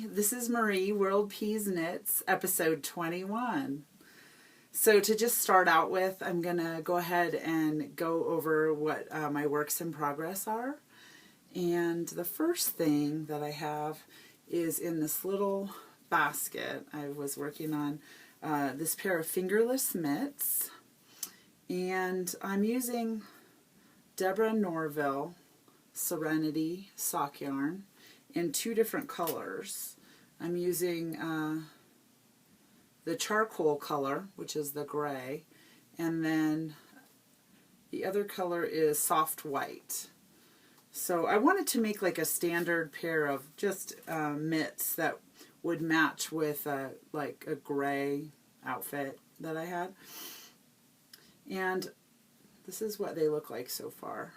This is Marie, World Peas Knits, episode 21. So to just start out with, I'm going to go ahead and go over what my works in progress are. And the first thing that I have is in this little basket. I was working on this pair of fingerless mitts. And I'm using Deborah Norville Serenity sock yarn in two different colors. I'm using the charcoal color, which is the gray, and then the other color is soft white. So I wanted to make like a standard pair of just mitts that would match with like a gray outfit that I had. And this is what they look like so far.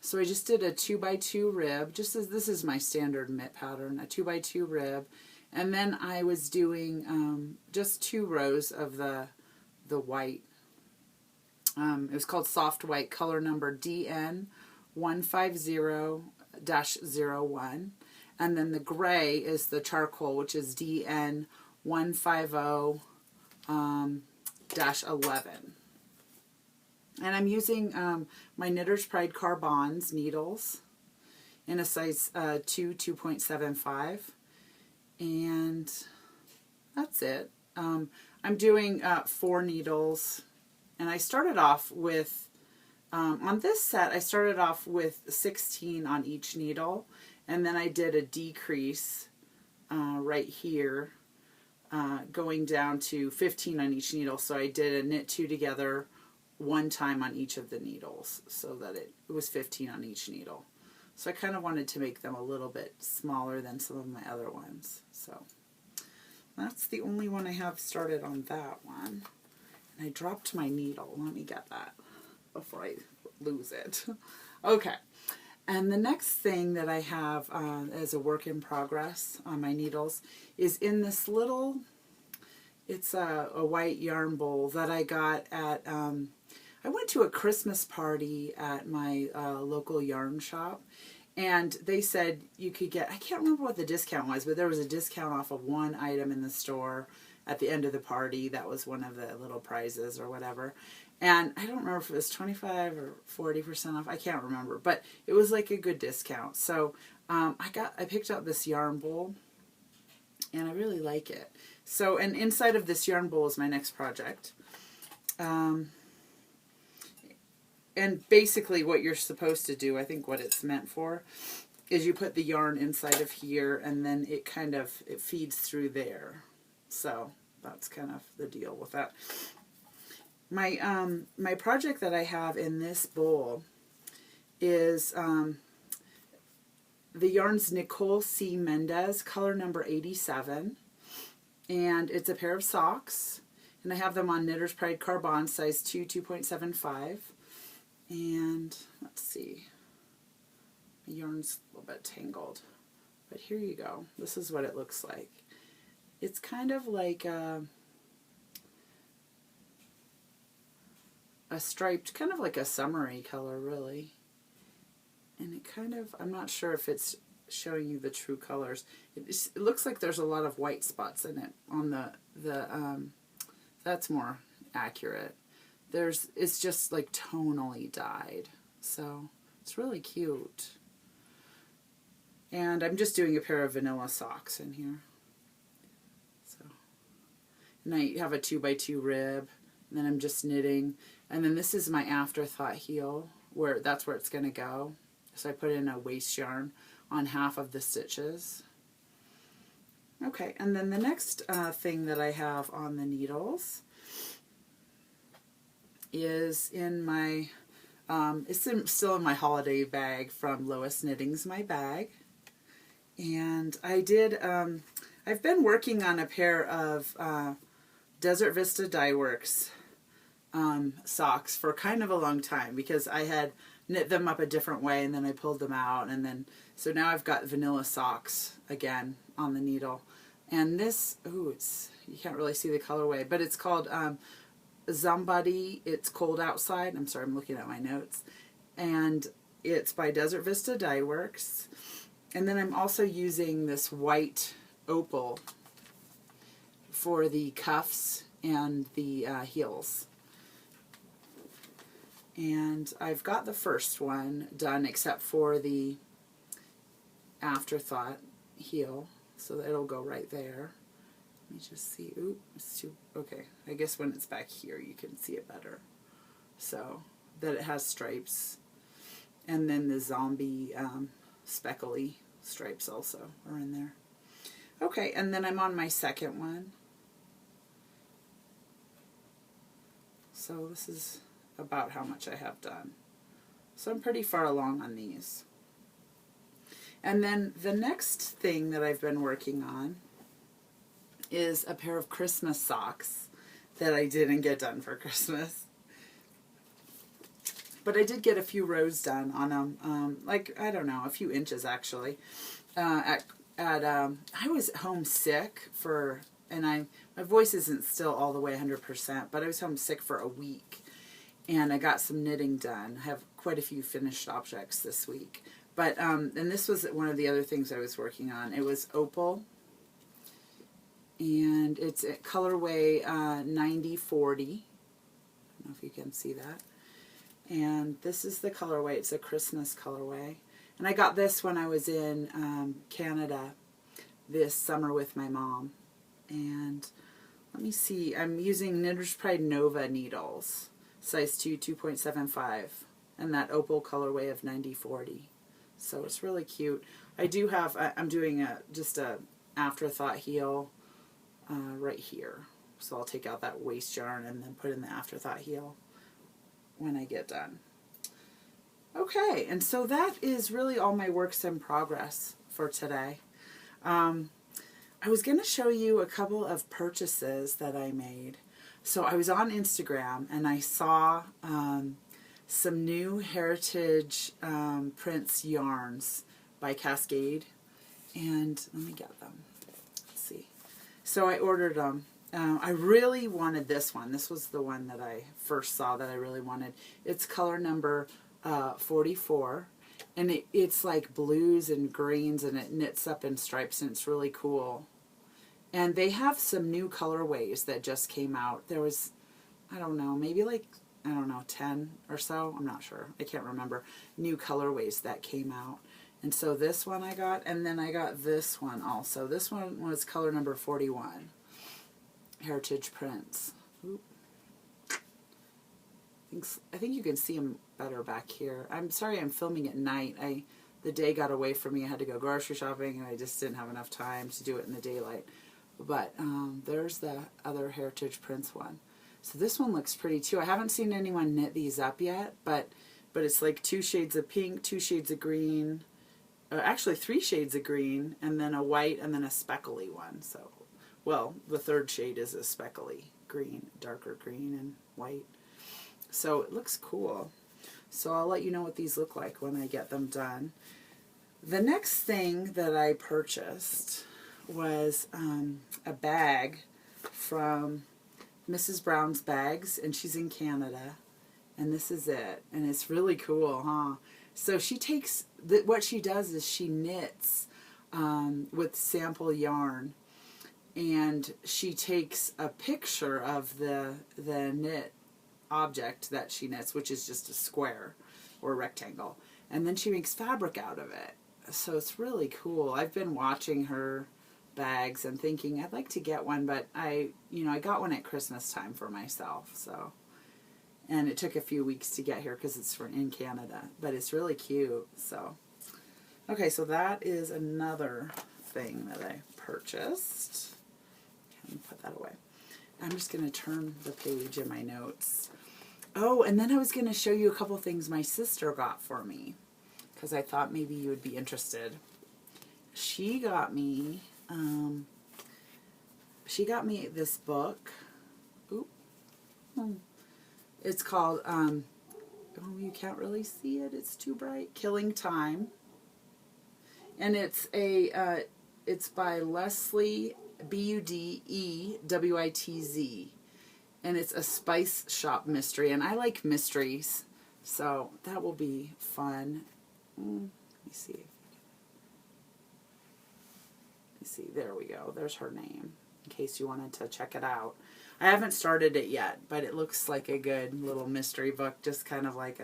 So I just did a 2x2 rib, just as this is my standard mitt pattern, a 2x2 rib, and then I was doing just 2 rows of the white. It was called soft white, color number DN150-01, and then the gray is the charcoal, which is DN150-11. And I'm using my Knitter's Pride Carbons needles in a size 2.75. And that's it. I'm doing 4 needles. And I started off with, on this set, I started off with 16 on each needle. And then I did a decrease right here, going down to 15 on each needle. So I did a knit 2 together one time on each of the needles, so that it was 15 on each needle. So I kind of wanted to make them a little bit smaller than some of my other ones. So that's the only one I have started on that one. And I dropped my needle. Let me get that before I lose it. Okay. And the next thing that I have as a work in progress on my needles is in this little, it's a white yarn bowl that I got at, I went to a Christmas party at my local yarn shop, and they said you could get, I can't remember what the discount was, but there was a discount off of one item in the store at the end of the party. That was one of the little prizes or whatever. And I don't remember if it was 25 or 40% off. I can't remember, but it was like a good discount. So I picked up this yarn bowl, and I really like it. So, and inside of this yarn bowl is my next project. And basically what you're supposed to do, I think what it's meant for, is you put the yarn inside of here, and then it kind of, it feeds through there. So that's kind of the deal with that. My my project that I have in this bowl is the yarn's Nicole C. Mendez, color number 87. And it's a pair of socks. And I have them on Knitter's Pride Carbon, size 2.75. And let's see, the yarn's a little bit tangled, but here you go. This is what it looks like. It's kind of like a striped, kind of like a summery color, really. And it kind of, I'm not sure if it's showing you the true colors. It looks like there's a lot of white spots in it on the that's more accurate. It's just like tonally dyed, so it's really cute. And I'm just doing a pair of vanilla socks in here. So, and I have a 2x2 rib, and then I'm just knitting. And then this is my afterthought heel, where that's where it's going to go. So I put in a waste yarn on half of the stitches. Okay, and then the next thing that I have on the needles is in my Still in my holiday bag from Lois Knitting's My Bag. And I did, I've been working on a pair of Desert Vista Dye Works socks for kind of a long time, because I had knit them up a different way and then I pulled them out, and then so now I've got vanilla socks again on the needle. And this, you can't really see the colorway, but it's called Somebody It's Cold Outside. I'm sorry, I'm looking at my notes. And it's by Desert Vista Dye Works. And then I'm also using this white opal for the cuffs and the heels. And I've got the first one done except for the afterthought heel, so that it'll go right there. Let me just see. Ooh, it's too, okay. I guess when it's back here you can see it better. So that it has stripes. And then the zombie speckly stripes also are in there. Okay, and then I'm on my second one. So this is about how much I have done. So I'm pretty far along on these. And then the next thing that I've been working on is a pair of Christmas socks that I didn't get done for Christmas. But I did get a few rows done on them, like, I don't know, a few inches actually. I was homesick for, and my voice isn't still all the way 100%, but I was homesick for a week. And I got some knitting done. I have quite a few finished objects this week. But, and this was one of the other things I was working on. It was opal. And it's at colorway 9040. I don't know if you can see that. And this is the colorway. It's a Christmas colorway. And I got this when I was in Canada this summer with my mom. And let me see. I'm using Knitter's Pride Nova needles. Size 2, 2.75. And that opal colorway of 9040. So it's really cute. I do have, I'm doing just a afterthought heel right here. So I'll take out that waste yarn and then put in the afterthought heel when I get done. Okay, and so that is really all my works in progress for today. I was going to show you a couple of purchases that I made. So I was on Instagram and I saw some new Heritage Prints yarns by Cascade, and let me get them. Let's see. So I ordered them. I really wanted this one. This was the one that I first saw that I really wanted. It's color number 44, and it's like blues and greens, and it knits up in stripes, and it's really cool. And they have some new colorways that just came out. There was, I don't know, maybe like, I don't know, 10 or so. I'm not sure. I can't remember. New colorways that came out. And so this one I got, and then I got this one also. This one was color number 41. Heritage Prints. Oop. I think you can see them better back here. I'm sorry I'm filming at night. The day got away from me. I had to go grocery shopping, and I just didn't have enough time to do it in the daylight. But there's the other Heritage Prints one. So this one looks pretty too. I haven't seen anyone knit these up yet, but it's like 2 shades of pink, 2 shades of green, actually 3 shades of green, and then a white, and then a speckly one. So, well, the third shade is a speckly green, darker green and white. So it looks cool. So I'll let you know what these look like when I get them done. The next thing that I purchased was a bag from Mrs. Brown's Bags, and she's in Canada, and this is it, and it's really cool, huh? So she takes, what she does is she knits with sample yarn, and she takes a picture of the knit object that she knits, which is just a square or rectangle, and then she makes fabric out of it. So it's really cool. I've been watching her bags and thinking I'd like to get one, but I got one at Christmas time for myself. So, and it took a few weeks to get here because it's in Canada, but it's really cute. So, okay, so that is another thing that I purchased. Let me put that away. I'm just going to turn the page in my notes. Oh, and then I was going to show you a couple things my sister got for me, because I thought maybe you would be interested. She got me this book. Oop. It's called, oh, you can't really see it. It's too bright. Killing Time. And it's by Leslie, Budewitz. And it's a spice shop mystery. And I like mysteries. So that will be fun. Let me see. Let me see. There we go. There's her name, in case you wanted to check it out. I haven't started it yet, but it looks like a good little mystery book, just kind of like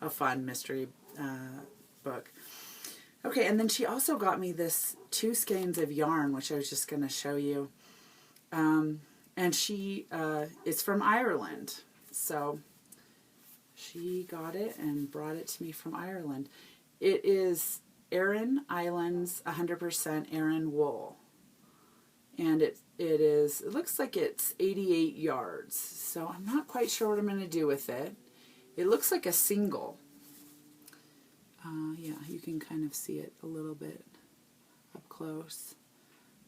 a fun mystery book. Okay, and then she also got me this 2 skeins of yarn, which I was just going to show you. And she is from Ireland, so she got it and brought it to me from Ireland. It is Aran Islands 100% Aran wool. And it looks like it's 88 yards. So I'm not quite sure what I'm going to do with it. It looks like a single. Yeah, you can kind of see it a little bit up close.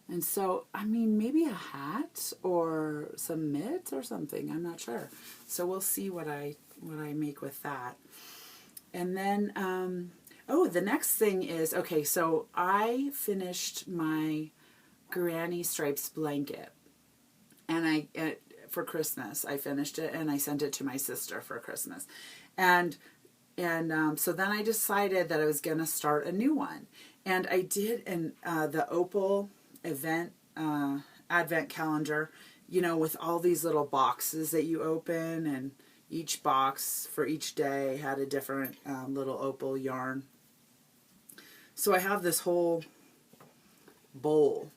And so, I mean, maybe a hat or some mitts or something. I'm not sure. So we'll see what I make with that. And then, oh, the next thing is, okay, so I finished my Granny Stripes blanket, and for Christmas I finished it, and I sent it to my sister for Christmas, and so then I decided that I was gonna start a new one, and I did the Opal advent calendar, you know, with all these little boxes that you open, and each box for each day had a different little opal yarn. So I have this whole bowl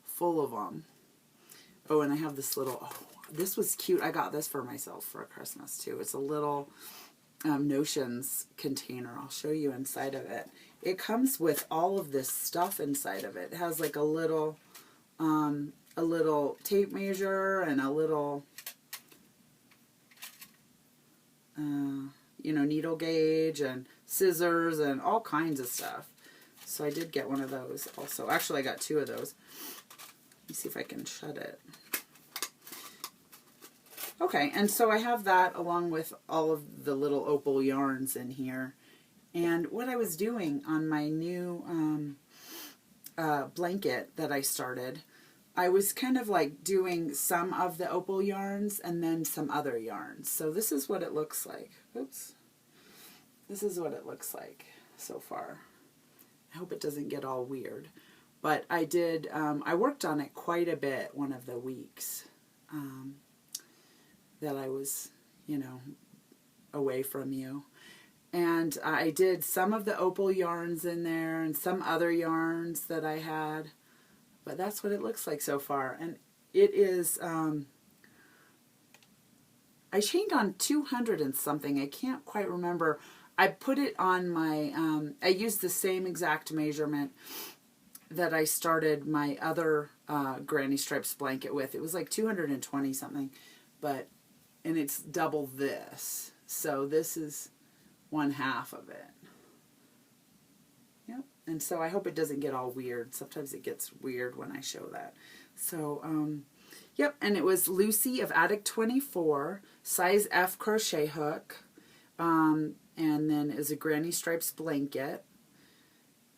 full of them. Oh, and I have this little, oh, this was cute. I got this for myself for Christmas too. It's a little notions container. I'll show you inside of it. It comes with all of this stuff inside of it. It has like a little tape measure and a little you know, needle gauge and scissors and all kinds of stuff. So I did get one of those also. Actually, I got 2 of those. Let me see if I can shut it. Okay, and so I have that along with all of the little opal yarns in here. And what I was doing on my new blanket that I started, I was kind of like doing some of the opal yarns and then some other yarns. So this is what it looks like. Oops. This is what it looks like so far. I hope it doesn't get all weird. But I did, I worked on it quite a bit one of the weeks that I was, you know, away from you. And I did some of the opal yarns in there and some other yarns that I had. But that's what it looks like so far. And it is, I chained on 200 and something. I can't quite remember. I put it on my, I used the same exact measurement that I started my other Granny Stripes blanket with. It was like 220 something. But, and it's double this. So this is 1/2 of it. Yep. And so I hope it doesn't get all weird. Sometimes it gets weird when I show that. So, yep. And it was Lucy of Attic 24, size F crochet hook. And then is a Granny Stripes blanket.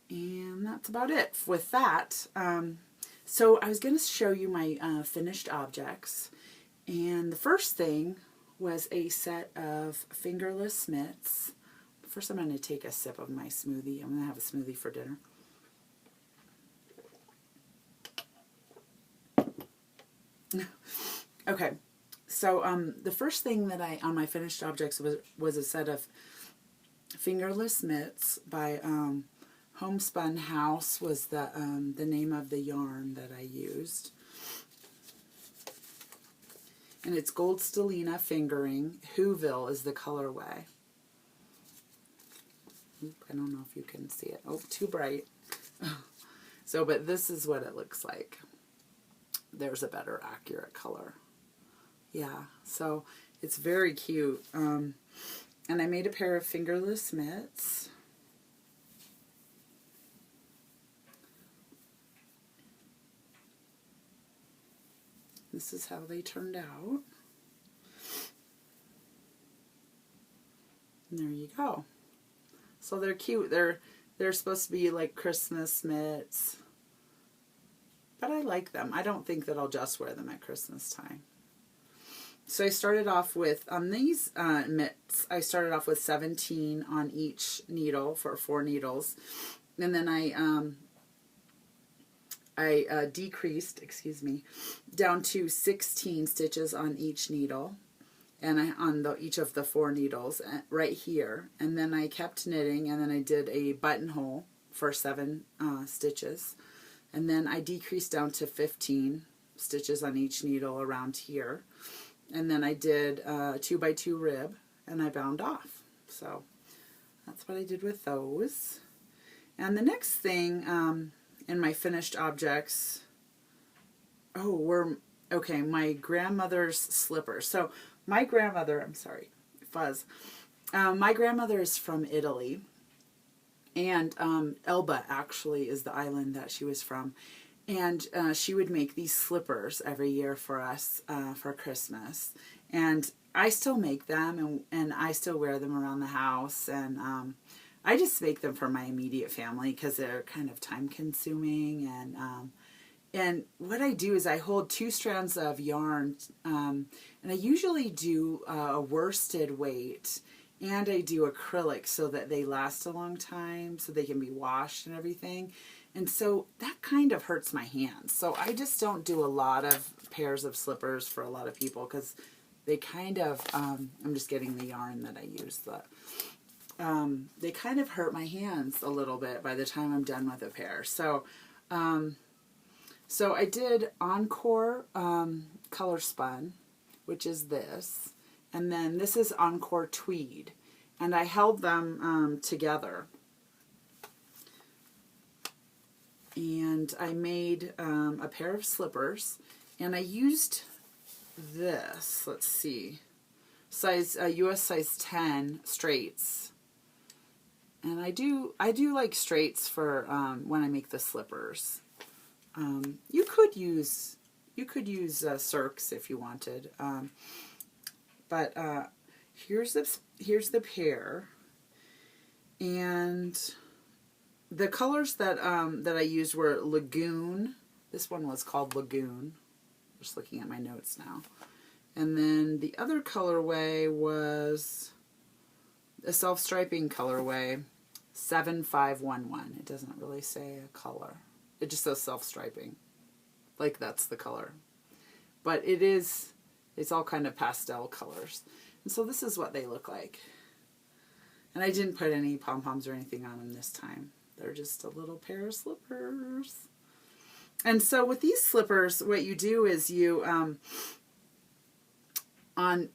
And that's about it with that. So I was going to show you my finished objects. And the first thing was a set of fingerless mitts. First I'm going to take a sip of my smoothie. I'm going to have a smoothie for dinner. Okay, so the first thing that I, on my finished objects, was a set of fingerless mitts by Homespun House was the name of the yarn that I used. And it's Gold Stellina fingering. Whoville is the colorway. I don't know if you can see it. Oh, too bright. So, but this is what it looks like. There's a better accurate color. Yeah, so It's very cute. And I made a pair of fingerless mitts. This is how they turned out. And there you go. So they're cute. They're supposed to be like Christmas mitts. But I like them. I don't think that I'll just wear them at Christmas time. So I started off with, on these mitts, I started off with 17 on each needle for 4 needles. And then I decreased, down to 16 stitches on each needle. And on each of the 4 needles right here. And then I kept knitting, and then I did a buttonhole for 7 stitches. And then I decreased down to 15 stitches on each needle around here. And then I did a 2x2 rib, and I bound off. So that's what I did with those. And the next thing in my finished objects, were my grandmother's slippers. So my grandmother, my grandmother is from Italy, and Elba actually is the island that she was from. And she would make these slippers every year for us for Christmas. And I still make them, and I still wear them around the house. And I just make them for my immediate family because they're kind of time consuming. And what I do is I hold 2 strands of yarn, and I usually do a worsted weight, and I do acrylic so that they last a long time, so they can be washed and everything. And so that kind of hurts my hands. So I just don't do a lot of pairs of slippers for a lot of people because they kind of, I'm just getting the yarn that I use. They kind of hurt my hands a little bit by the time I'm done with a pair. So I did Encore Color Spun, which is this. And then this is Encore Tweed. And I held them together. And I made a pair of slippers, and I used this, let's see, US size 10 straights. And I do like straights for when I make the slippers. You could use circs if you wanted, but here's the pair, and the colors that I used were Lagoon. This one was called Lagoon. Just looking at my notes now. And then the other colorway was a self-striping colorway, 7511. It doesn't really say a color. It just says self-striping. Like that's the color. But it's all kind of pastel colors. And so this is what they look like. And I didn't put any pom-poms or anything on them this time. They're just a little pair of slippers. And so with these slippers, what you do is you,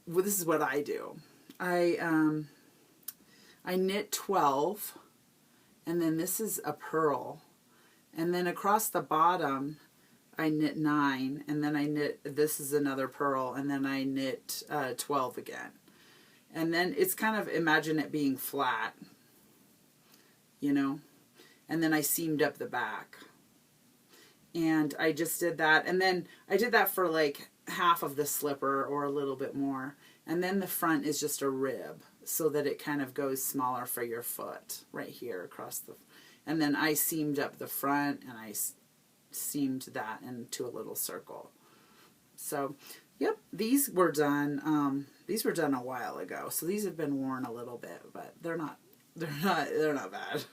this is what I do. I knit 12, and then this is a purl. And then across the bottom, I knit 9, and then this is another purl, and then I knit 12 again. And then it's kind of, imagine it being flat, you know. And then I seamed up the back. And I just did that. And then I did that for like half of the slipper or a little bit more. And then the front is just a rib so that it kind of goes smaller for your foot right here across the... And then I seamed up the front, and I seamed that into a little circle. So, yep, these were done. These were done a while ago. So these have been worn a little bit, but they're not bad.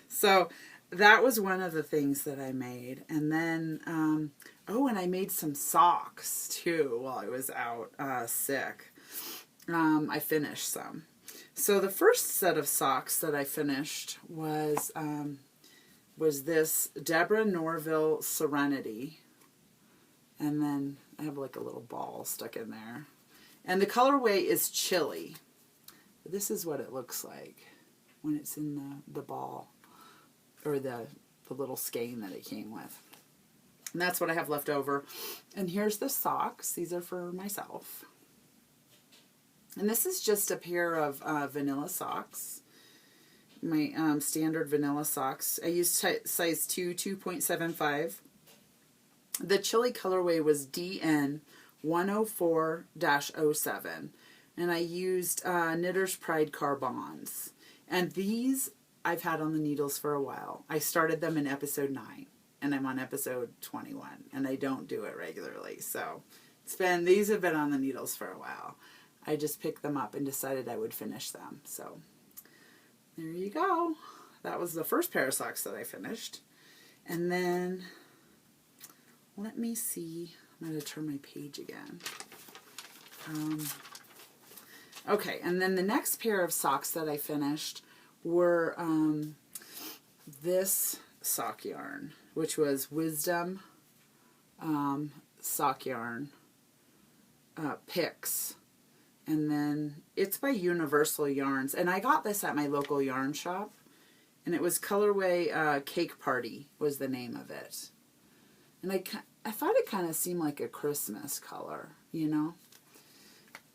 So that was one of the things that I made. And then, and I made some socks too while I was out sick. I finished some. So the first set of socks that I finished was this Deborah Norville Serenity. And then I have like a little ball stuck in there. And the colorway is Chili. This is what it looks like when it's in the ball, or the little skein that it came with. And that's what I have left over. And here's the socks. These are for myself. And this is just a pair of vanilla socks. My standard vanilla socks. I used size 2, 2.75. The chili colorway was DN 104-07. And I used Knitter's Pride Carbons. And these I've had on the needles for a while. I started them in episode 9. And I'm on episode 21. And I don't do it regularly. So these have been on the needles for a while. I just picked them up and decided I would finish them. So there you go. That was the first pair of socks that I finished. And then, let me see. I'm going to turn my page again. Okay, and then the next pair of socks that I finished were this sock yarn, which was Wisdom sock yarn picks. And then it's by Universal Yarns. And I got this at my local yarn shop. And it was colorway Cake Party was the name of it. And I thought it kind of seemed like a Christmas color, you know.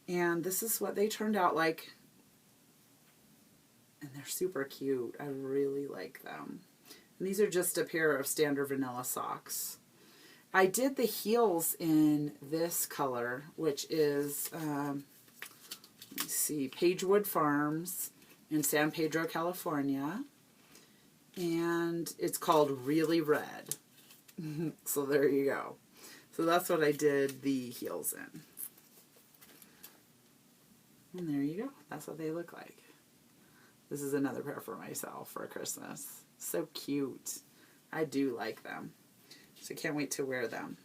And this is what they turned out like. And they're super cute. I really like them. And these are just a pair of standard vanilla socks. I did the heels in this color, which is, let's see, Pagewood Farms in San Pedro, California. And it's called Really Red. So there you go. So that's what I did the heels in. And there you go. That's what they look like. This is another pair for myself for Christmas. So cute. I do like them. So I can't wait to wear them.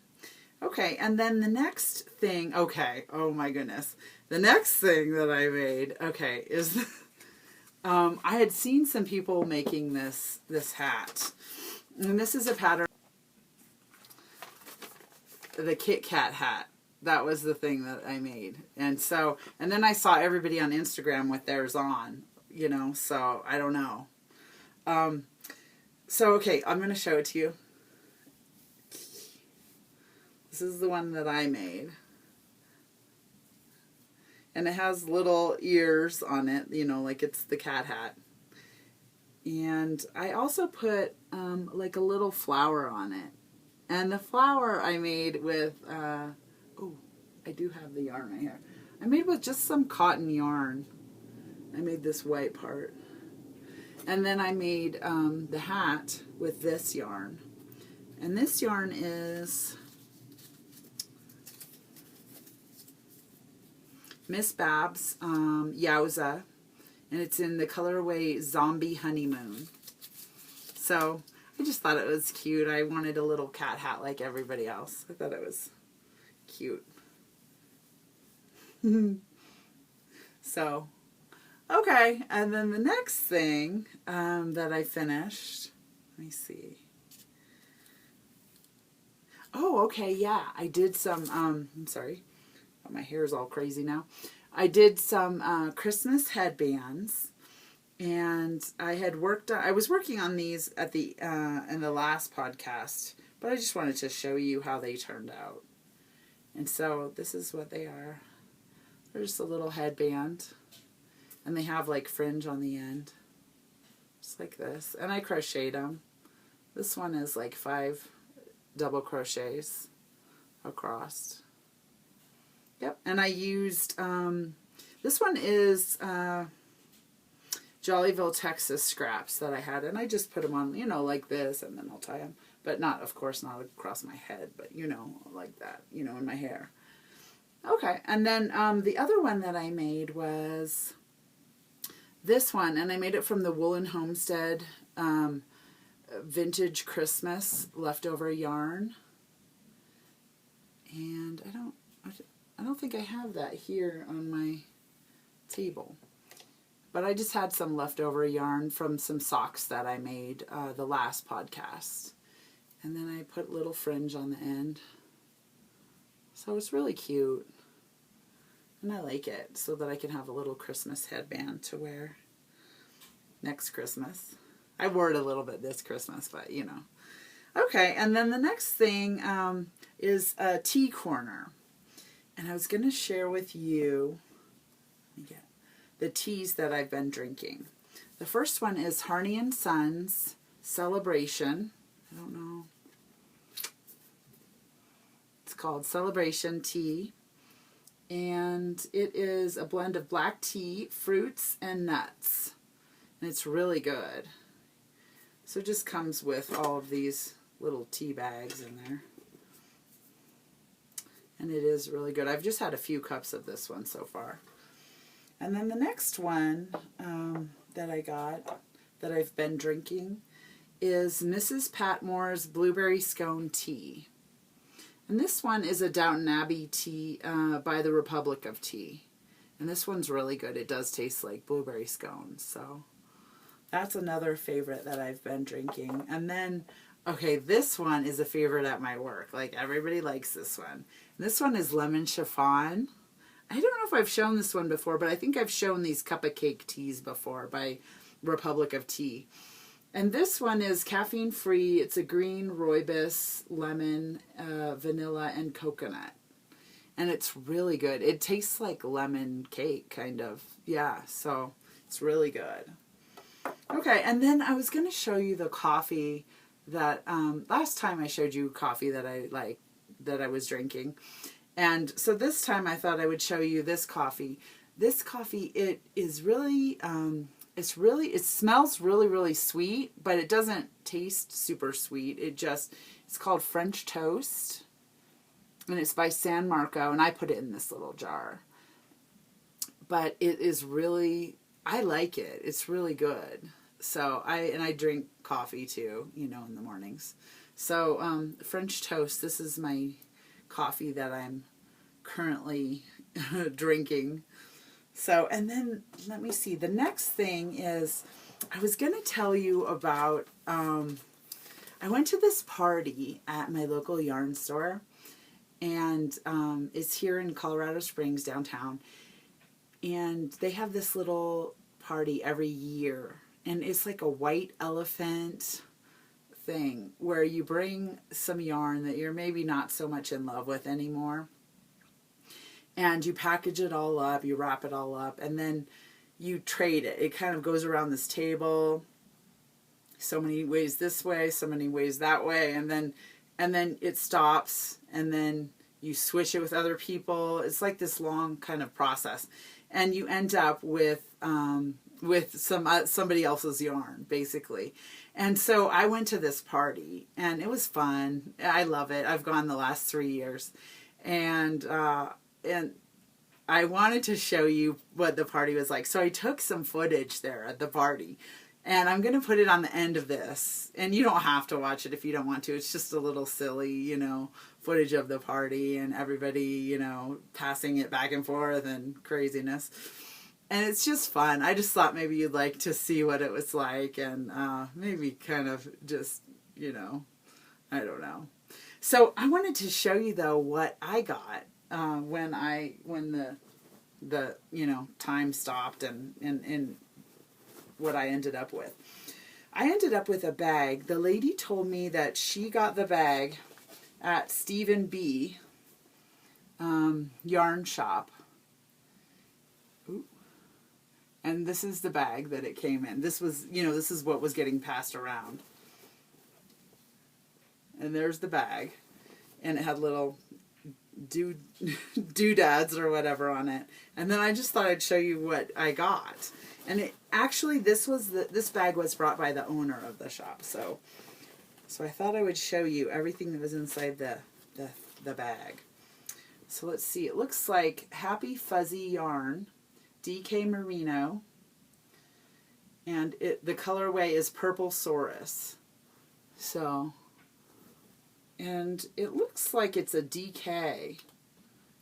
Okay, and then the next thing, okay, oh my goodness. The next thing that I made, okay, is I had seen some people making this hat. And this is a pattern, the Kit Kat hat. That was the thing that I made. And then I saw everybody on Instagram with theirs on, you know, so I don't know. So, okay, I'm going to show it to you. This is the one that I made. And it has little ears on it, you know, like it's the cat hat. And I also put like a little flower on it. And the flower I made with, oh, I do have the yarn right here. I made with just some cotton yarn. I made this white part. And then I made the hat with this yarn. And this yarn is Miss Babs Yowza, and it's in the colorway Zombie Honeymoon. So I just thought it was cute. I wanted a little cat hat like everybody else. I thought it was cute. So, okay, and then the next thing that I finished, let me see. Oh, okay, yeah, I did some, I'm sorry. My hair is all crazy now. I did some Christmas headbands, and I was working on these at the in the last podcast, but I just wanted to show you how they turned out. And so this is what they are. They're just a little headband, and they have like fringe on the end, just like this. And I crocheted them. This one is like 5 double crochets across. Yep, and I used, this one is Jollyville, Texas scraps that I had, and I just put them on, you know, like this, and then I'll tie them. But not, of course, not across my head, but, you know, like that, you know, in my hair. Okay, and then the other one that I made was this one, and I made it from the Woolen Homestead Vintage Christmas leftover yarn. And I don't think I have that here on my table. But I just had some leftover yarn from some socks that I made the last podcast. And then I put little fringe on the end. So it's really cute. And I like it so that I can have a little Christmas headband to wear next Christmas. I wore it a little bit this Christmas, but you know. Okay, and then the next thing is a tea corner. And I was going to share with you the teas that I've been drinking. The first one is Yarney and Sons Celebration. I don't know. It's called Celebration Tea. And it is a blend of black tea, fruits, and nuts. And it's really good. So it just comes with all of these little tea bags in there. And it is really good. I've just had a few cups of this one so far. And then the next one that I got, that I've been drinking, is Mrs. Patmore's Blueberry Scone Tea. And this one is a Downton Abbey tea by the Republic of Tea. And this one's really good. It does taste like blueberry scones. So that's another favorite that I've been drinking. And then, okay, this one is a favorite at my work. Like, everybody likes this one. This one is Lemon Chiffon. I don't know if I've shown this one before, but I think I've shown these cup of cake teas before by Republic of Tea. And this one is caffeine free. It's a green rooibos, lemon, vanilla, and coconut. And it's really good. It tastes like lemon cake, kind of. Yeah, so it's really good. Okay, and then I was going to show you the coffee that, last time I showed you coffee that I was drinking. And so this time I thought I would show you this coffee. This coffee, it is really, it smells really, really sweet, but it doesn't taste super sweet. It's called French Toast, and it's by San Marco, and I put it in this little jar. But it is really, I like it. It's really good. So I drink coffee too, you know, in the mornings. So French Toast, this is my coffee that I'm currently drinking. So, and then let me see. The next thing is, I was going to tell you about, I went to this party at my local yarn store, and it's here in Colorado Springs downtown, and they have this little party every year, and it's like a white elephant thing where you bring some yarn that you're maybe not so much in love with anymore, and you package it all up, you wrap it all up, and then you trade it. It kind of goes around this table so many ways this way, so many ways that way, and then it stops, and then you switch it with other people. It's like this long kind of process, and you end up with somebody else's yarn, basically. And so I went to this party, and it was fun. I love it. I've gone the last 3 years, and I wanted to show you what the party was like. So I took some footage there at the party, and I'm going to put it on the end of this. And you don't have to watch it if you don't want to. It's just a little silly, you know, footage of the party and everybody, you know, passing it back and forth and craziness. And it's just fun. I just thought maybe you'd like to see what it was like, and maybe kind of just, you know, I don't know. So I wanted to show you, though, what I got when the you know, time stopped, and what I ended up with. I ended up with a bag. The lady told me that she got the bag at Stephen B. Yarn Shop. Ooh. And this is the bag that it came in. This was, you know, this is what was getting passed around. And there's the bag. And it had little doodads or whatever on it. And then I just thought I'd show you what I got. And it actually, this bag was brought by the owner of the shop. So I thought I would show you everything that was inside the bag. So let's see. It looks like Happy Fuzzy Yarn, DK Merino, and the colorway is Purple Saurus. So, and it looks like it's a DK.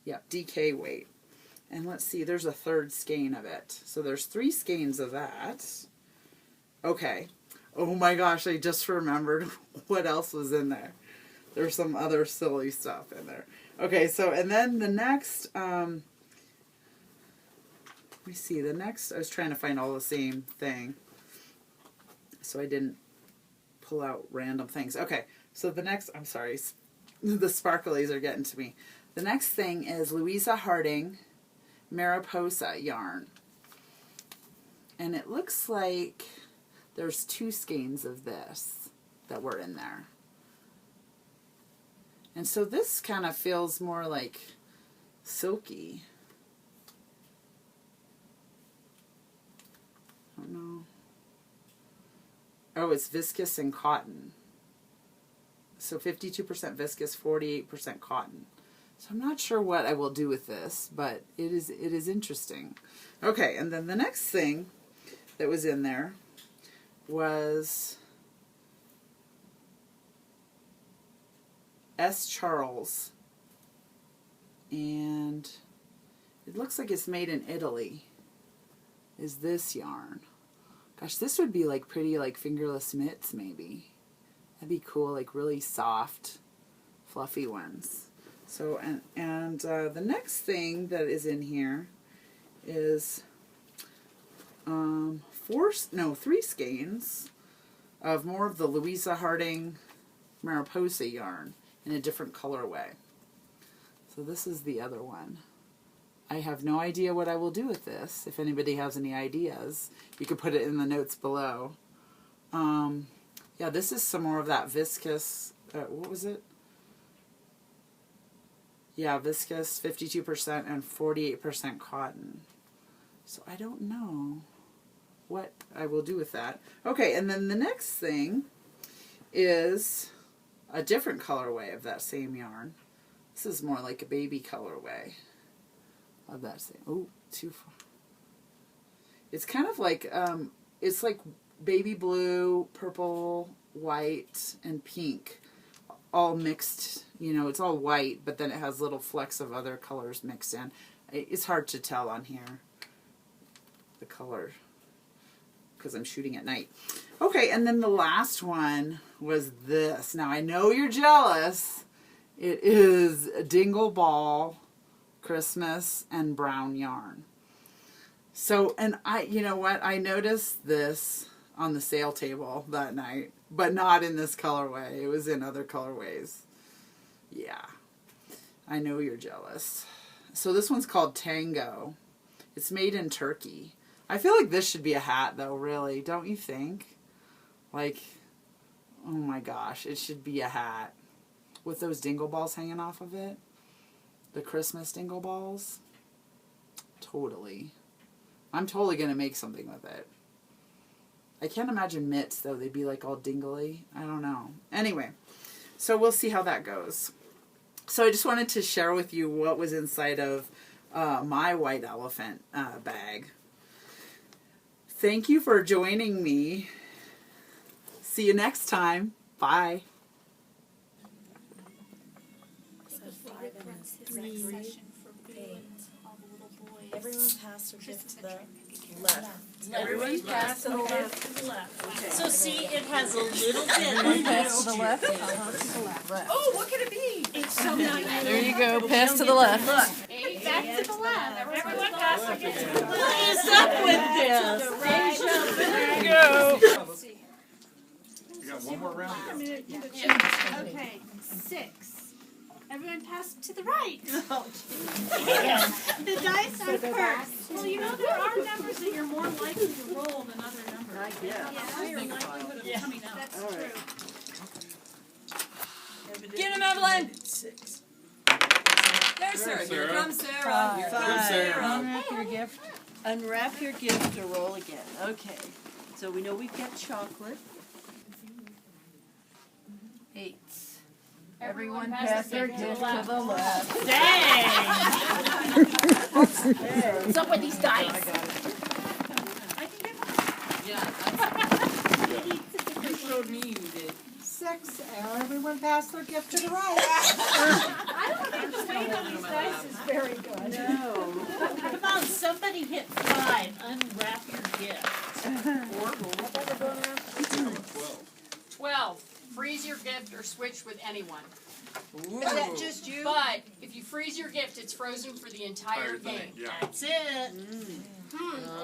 Yep, DK weight. And let's see, there's a third skein of it. So there's 3 skeins of that. Okay. Oh my gosh, I just remembered what else was in there. There's some other silly stuff in there. Okay, so, and then the next, let me see, the next, I was trying to find all the same thing, so I didn't pull out random things. Okay, so the next, I'm sorry, the sparklies are getting to me. The next thing is Louisa Harding Mariposa yarn. And it looks like there's 2 skeins of this that were in there. And so this kind of feels more like silky. I don't know. Oh, it's viscose and cotton. So 52% viscose, 48% cotton. So I'm not sure what I will do with this, but it is interesting. Okay, and then the next thing that was in there was S. Charles, and it looks like it's made in Italy. Is this yarn? Gosh, this would be like pretty like fingerless mitts maybe. That'd be cool, like really soft, fluffy ones. So and the next thing that is in here is 3 skeins of more of the Louisa Harding Mariposa yarn in a different colorway. So this is the other one. I have no idea what I will do with this. If anybody has any ideas, you could put it in the notes below. Yeah, this is some more of that viscose, what was it? Yeah, viscose, 52% and 48% cotton. So I don't know what I will do with that. Okay, and then the next thing is a different colorway of that same yarn. This is more like a baby colorway of that same. Oh, too far. It's kind of like it's like baby blue, purple, white, and pink, all mixed. You know, it's all white, but then it has little flecks of other colors mixed in. It's hard to tell on here, the color, because I'm shooting at night. Okay, and then the last one was this. Now, I know you're jealous. It is a Dingle Ball Christmas and brown yarn. So, and you know what? I noticed this on the sale table that night, but not in this colorway. It was in other colorways. Yeah, I know you're jealous. So this one's called Tango. It's made in Turkey. I feel like this should be a hat though, really. Don't you think? Like, oh my gosh, it should be a hat with those dingle balls hanging off of it. The Christmas dingle balls. Totally. I'm totally going to make something with it. I can't imagine mitts though. They'd be like all dingly. I don't know. Anyway, so we'll see how that goes. So I just wanted to share with you what was inside of my white elephant bag. Thank you for joining me. See you next time. Bye. Everyone pass their gift to the left. Everyone pass to the left. Okay. So see, it has a little bit. Everyone pass to the left. To the left. Oh, what could it be? It's so nice. There you go. Pass to the left. Back to the left. Everyone pass their gift to the left. What is up with this? There you go. We got one more round to go. Okay, 6. Everyone pass to the right. The dice are first. Well, you know, there are numbers that you're more likely to roll than other numbers. I guess. Higher likelihood of coming up. That's All true. right. Get him, Evelyn! 6. There's Sarah. Here Sarah. comes Sarah. Here comes Sarah. Unwrap your gift. Unwrap your gift to roll again. Okay. So we know we've got chocolate. 8. Everyone pass their gift to the left. Dang! What's up with these dice? I got it. I can get one. You showed me you did. 6. Everyone pass their gift to the right. I don't think the weight on these dice is very good. No. Come on, somebody hit 5. Unwrap your gift. Or roll. 12. Freeze your gift or switch with anyone. Is that just you? But if you freeze your gift, it's frozen for the entire game. Yeah. That's it.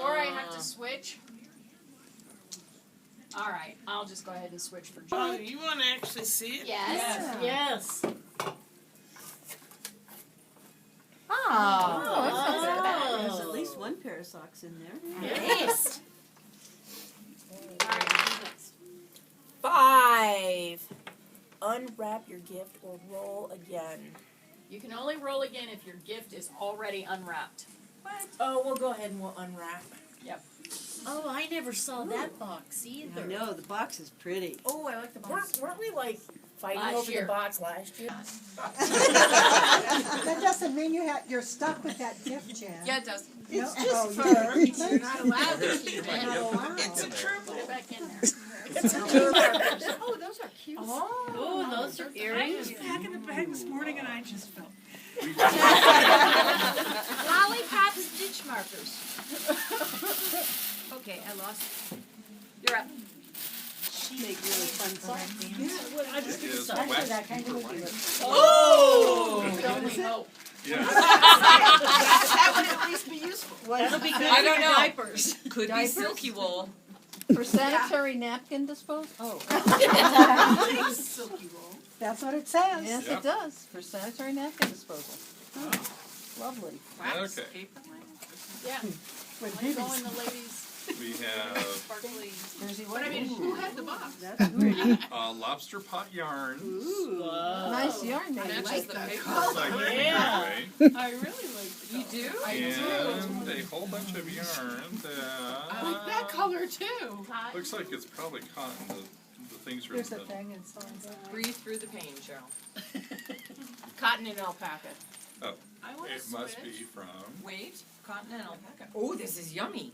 Or I have to switch. All right, I'll just go ahead and switch for Oh, John. you want to actually see it? Yes. Yes. Oh, that's not so bad. There's at least one pair of socks in there. Yes. unwrap your gift or roll again. You can only roll again if your gift is already unwrapped. Oh, we'll go ahead and we'll unwrap. Oh, I never saw that box either. I know, the box is pretty. Oh, I like the box. Weren't we like fighting Last over year. the box last year? That doesn't mean you're stuck with that gift, Jan. Yeah, it does. It's just fur. You're not allowed to keep You're it. not allowed. It's a true. Put it back in there. Oh, those are cute. Oh, those are earrings. Packing the bag this morning and I just felt. Lollipop stitch markers. Okay, I lost it. You're up. Make really fun socks. I just It is Actually, wax that kind of paper would be wax. Oh! You can only hope. Yes. That would at least be useful. That'll be good I for don't your know. diapers. Could be silky wool. For sanitary napkin disposal? Oh. Silky roll. That's what it says. Yep. it does, for sanitary napkin disposal. Oh, lovely. Wax Okay. paper land? Yeah. With Wanna go babies. in the ladies' We have sparkly. But I mean, who had the box? That's great. lobster pot yarn. Nice yarn, maybe. Matches the paper. Like Yeah. anyway. I really like the You do? And a whole bunch of yarn I that like that color too. looks like it's probably cotton. The things are in Here's the the thing and so on. Breathe through the pain, Cheryl. Cotton and alpaca. Oh, I want it must be from. Wait, cotton and alpaca. Oh, this is yummy.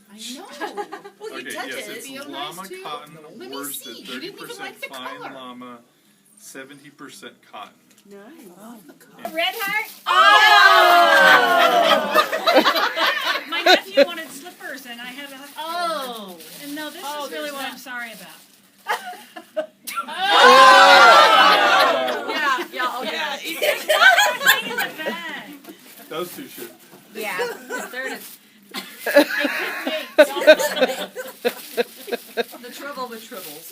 I know. Well, you Okay, touch yes, it. it's Feel llama nice, too. cotton, Let me worsted, see. You didn't even 30% like the fine color. llama, 70% cotton. Nice. Red heart? My nephew wanted slippers and I had a. Oh. And no, this Oh, is really there's what that. I'm sorry about. Yeah, okay. There's nothing in the bag. Those two should. Yeah. There it is. The trouble with tribbles.